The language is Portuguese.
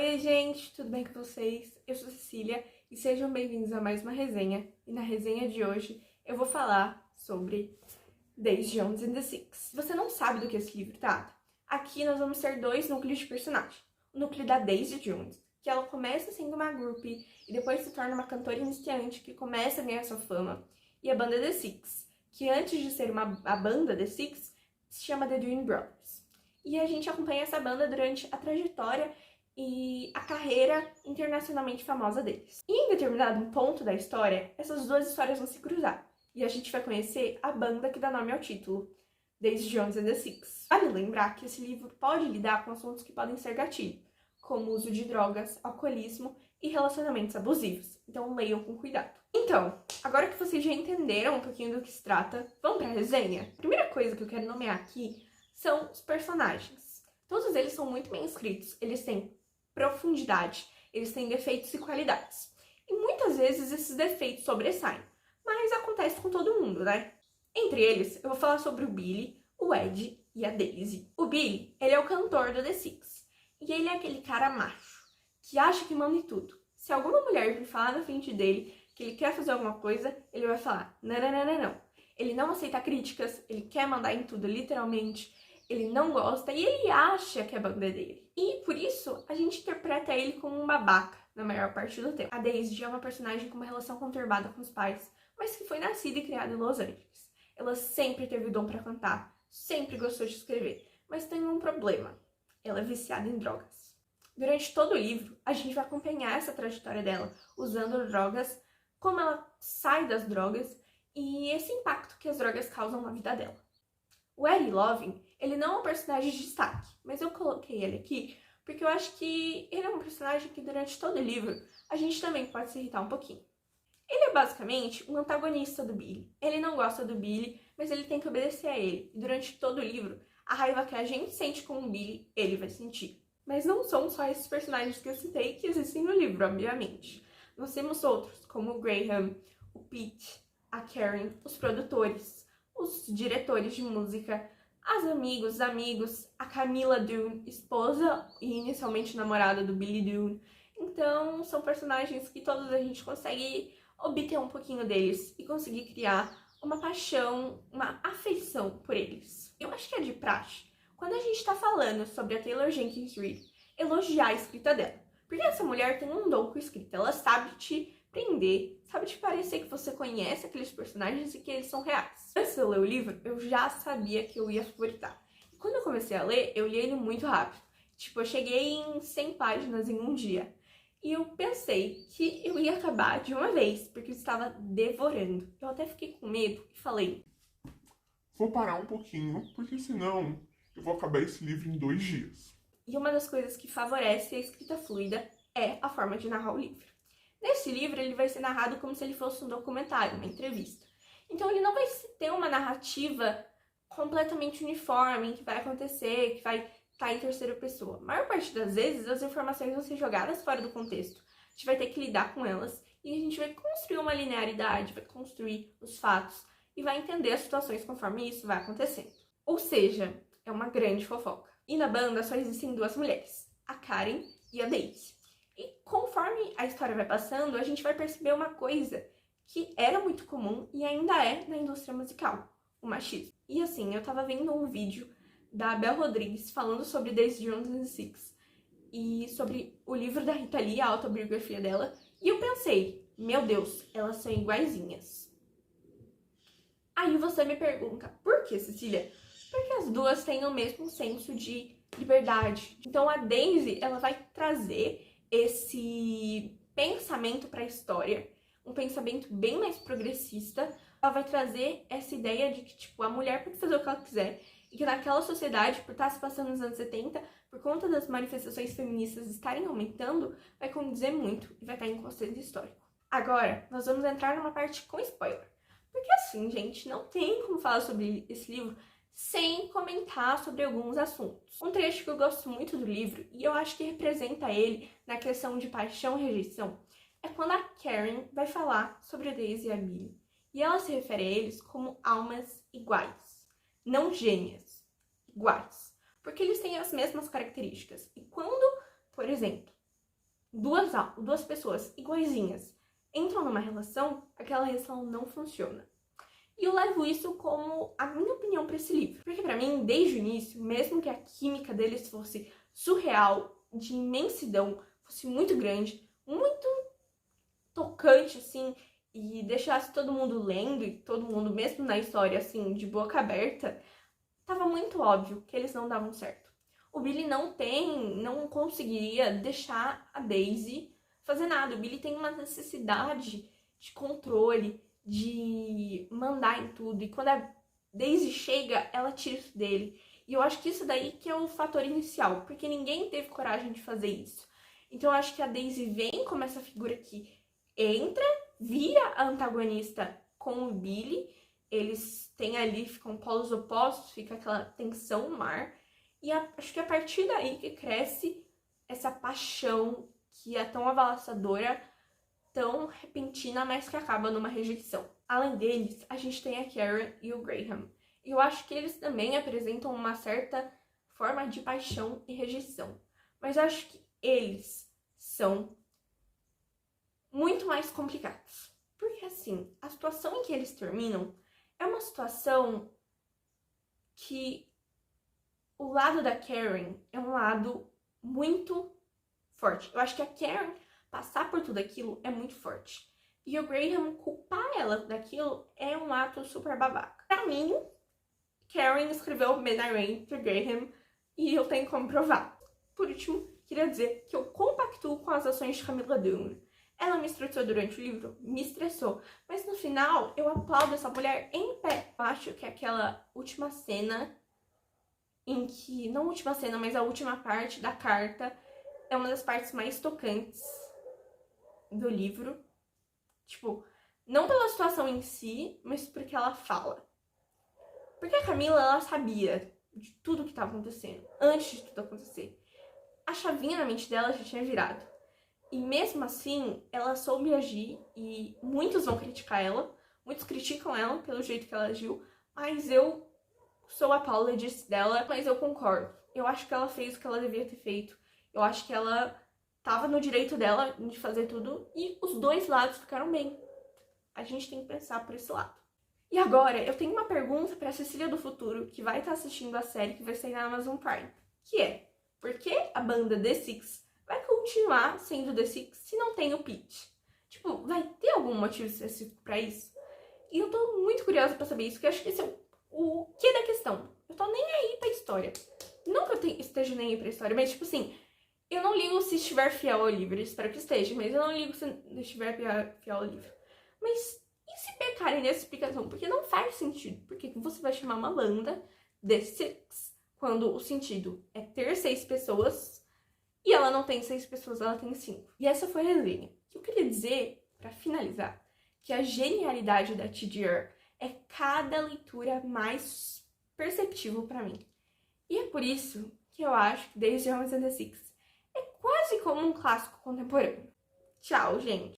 Oi, gente, tudo bem com vocês? Eu sou Cecília e sejam bem-vindos a mais uma resenha. E na resenha de hoje eu vou falar sobre Daisy Jones and the Six. Se você não sabe do que esse livro trata, aqui nós vamos ter dois núcleos de personagem. O núcleo da Daisy Jones, que ela começa sendo uma groupie e depois se torna uma cantora iniciante que começa a ganhar sua fama. E a banda The Six, que antes de ser a banda The Six, se chama The Dune Brothers. E a gente acompanha essa banda durante a trajetória e a carreira internacionalmente famosa deles. E em determinado ponto da história, essas duas histórias vão se cruzar. E a gente vai conhecer a banda que dá nome ao título, Daisy Jones and the Six. Vale lembrar que esse livro pode lidar com assuntos que podem ser gatilho, como o uso de drogas, alcoolismo e relacionamentos abusivos. Então leiam com cuidado. Então, agora que vocês já entenderam um pouquinho do que se trata, vamos para a resenha? A primeira coisa que eu quero nomear aqui são os personagens. Todos eles são muito bem escritos, eles têm profundidade, eles têm defeitos e qualidades. E muitas vezes esses defeitos sobressaem, mas acontece com todo mundo, né? Entre eles, eu vou falar sobre o Billy, o Ed e a Daisy. O Billy, ele é o cantor do The Six, e ele é aquele cara macho, que acha que manda em tudo. Se alguma mulher vir falar na frente dele que ele quer fazer alguma coisa, ele vai falar, não, não, não, não, não. Ele não aceita críticas, ele quer mandar em tudo, literalmente. Ele não gosta e ele acha que a banda é dele. E por isso, a gente interpreta ele como um babaca na maior parte do tempo. A Daisy é uma personagem com uma relação conturbada com os pais, mas que foi nascida e criada em Los Angeles. Ela sempre teve o dom pra cantar, sempre gostou de escrever, mas tem um problema. Ela é viciada em drogas. Durante todo o livro, a gente vai acompanhar essa trajetória dela, usando drogas, como ela sai das drogas e esse impacto que as drogas causam na vida dela. O Eddie Loving, ele não é um personagem de destaque, mas eu coloquei ele aqui porque eu acho que ele é um personagem que durante todo o livro a gente também pode se irritar um pouquinho. Ele é basicamente um antagonista do Billy. Ele não gosta do Billy, mas ele tem que obedecer a ele. E durante todo o livro, a raiva que a gente sente com o Billy, ele vai sentir. Mas não são só esses personagens que eu citei que existem no livro, obviamente. Nós temos outros, como o Graham, o Pete, a Karen, os produtores, os diretores de música, os amigos, a Camila Dune, esposa e inicialmente namorada do Billy Dune. Então, são personagens que todos a gente consegue obter um pouquinho deles e conseguir criar uma paixão, uma afeição por eles. Eu acho que é de praxe, quando a gente tá falando sobre a Taylor Jenkins Reid, elogiar a escrita dela. Porque essa mulher tem um dom com escrita, ela sabe te prender, sabe te parecer que você conhece aqueles personagens e que eles são reais. Antes de eu ler o livro, eu já sabia que eu ia favoritar. E quando eu comecei a ler, eu li ele muito rápido. Tipo, eu cheguei em 100 páginas em um dia. E eu pensei que eu ia acabar de uma vez, porque eu estava devorando. Eu até fiquei com medo e falei, vou parar um pouquinho, porque senão eu vou acabar esse livro em 2 dias. E uma das coisas que favorece a escrita fluida é a forma de narrar o livro. Nesse livro, ele vai ser narrado como se ele fosse um documentário, uma entrevista. Então, ele não vai ter uma narrativa completamente uniforme, que vai acontecer, que vai estar em terceira pessoa. A maior parte das vezes, as informações vão ser jogadas fora do contexto. A gente vai ter que lidar com elas e a gente vai construir uma linearidade, vai construir os fatos e vai entender as situações conforme isso vai acontecendo. Ou seja, é uma grande fofoca. E na banda só existem duas mulheres, a Karen e a Daisy. E conforme a história vai passando, a gente vai perceber uma coisa que era muito comum e ainda é na indústria musical, o machismo. E assim, eu tava vendo um vídeo da Bel Rodrigues falando sobre Daisy Jones and the Six e sobre o livro da Rita Lee, a autobiografia dela, e eu pensei, meu Deus, elas são iguaizinhas. Aí você me pergunta, por que, Cecília? Porque as duas têm o mesmo senso de liberdade. Então a Daisy, ela vai trazer esse pensamento para a história, um pensamento bem mais progressista. Ela vai trazer essa ideia de que, tipo, a mulher pode fazer o que ela quiser e que naquela sociedade, por estar se passando nos anos 70, por conta das manifestações feministas estarem aumentando, vai condizer muito e vai estar em contexto histórico. Agora, nós vamos entrar numa parte com spoiler. Porque assim, gente, não tem como falar sobre esse livro sem comentar sobre alguns assuntos. Um trecho que eu gosto muito do livro, e eu acho que representa ele na questão de paixão e rejeição, é quando a Karen vai falar sobre a Daisy e a Billy. E ela se refere a eles como almas iguais, não gêmeas, iguais. Porque eles têm as mesmas características. E quando, por exemplo, duas pessoas iguaizinhas entram numa relação, aquela relação não funciona. E eu levo isso como a minha opinião para esse livro. Porque pra mim, desde o início, mesmo que a química deles fosse surreal, de imensidão, fosse muito grande, muito tocante, assim, e deixasse todo mundo lendo, e todo mundo, mesmo na história, assim, de boca aberta, tava muito óbvio que eles não davam certo. O Billy não conseguiria deixar a Daisy fazer nada. O Billy tem uma necessidade de controle, de mandar em tudo. E quando a Daisy chega, ela tira isso dele. E eu acho que isso daí que é o fator inicial, porque ninguém teve coragem de fazer isso. Então eu acho que a Daisy vem como essa figura que entra, vira a antagonista com o Billy. Eles têm ali, ficam polos opostos, fica aquela tensão no mar. E acho que é a partir daí que cresce essa paixão que é tão avassaladora, tão repentina, mas que acaba numa rejeição. Além deles, a gente tem a Karen e o Graham. E eu acho que eles também apresentam uma certa forma de paixão e rejeição. Mas eu acho que eles são muito mais complicados. Porque assim, a situação em que eles terminam é uma situação que o lado da Karen é um lado muito forte. Eu acho que a Karen passar por tudo aquilo é muito forte. E o Graham culpar ela daquilo é um ato super babaca. Pra mim, Karen escreveu Midnight Rain pro Graham e eu tenho como provar. Por último, queria dizer que eu compactuo com as ações de Camila Dunn. Ela me estressou durante o livro? Me estressou. Mas no final, eu aplaudo essa mulher em pé. Eu acho que aquela última cena em que, não a última cena, mas a última parte da carta é uma das partes mais tocantes do livro. Tipo, não pela situação em si, mas porque ela fala. Porque a Camila, ela sabia de tudo que estava acontecendo, antes de tudo acontecer. A chavinha na mente dela já tinha virado. E mesmo assim, ela soube agir e muitos vão criticar ela, muitos criticam ela pelo jeito que ela agiu, mas eu sou apologist dela, mas eu concordo. Eu acho que ela fez o que ela devia ter feito. Eu acho que ela tava no direito dela de fazer tudo e os dois lados ficaram bem. A gente tem que pensar por esse lado. E agora, eu tenho uma pergunta pra Cecília do Futuro, que vai estar assistindo a série que vai sair na Amazon Prime, que é: por que a banda The Six vai continuar sendo The Six se não tem o Pete? Tipo, vai ter algum motivo específico pra isso? E eu tô muito curiosa pra saber isso, porque eu acho que esse é o que da questão. Eu tô nem aí pra história. Não que eu esteja nem aí pra história, mas tipo assim, eu não ligo se estiver fiel ao livro, espero que esteja, mas eu não ligo se estiver fiel ao livro. Mas e se pecarem nessa explicação? Porque não faz sentido. Porque você vai chamar uma banda The Six quando o sentido é ter 6 pessoas e ela não tem 6 pessoas, ela tem 5. E essa foi a resenha. O que eu queria dizer, pra finalizar, que a genialidade da TDR é cada leitura mais perceptível pra mim. E é por isso que eu acho que Days of the Six é quase como um clássico contemporâneo. Tchau, gente!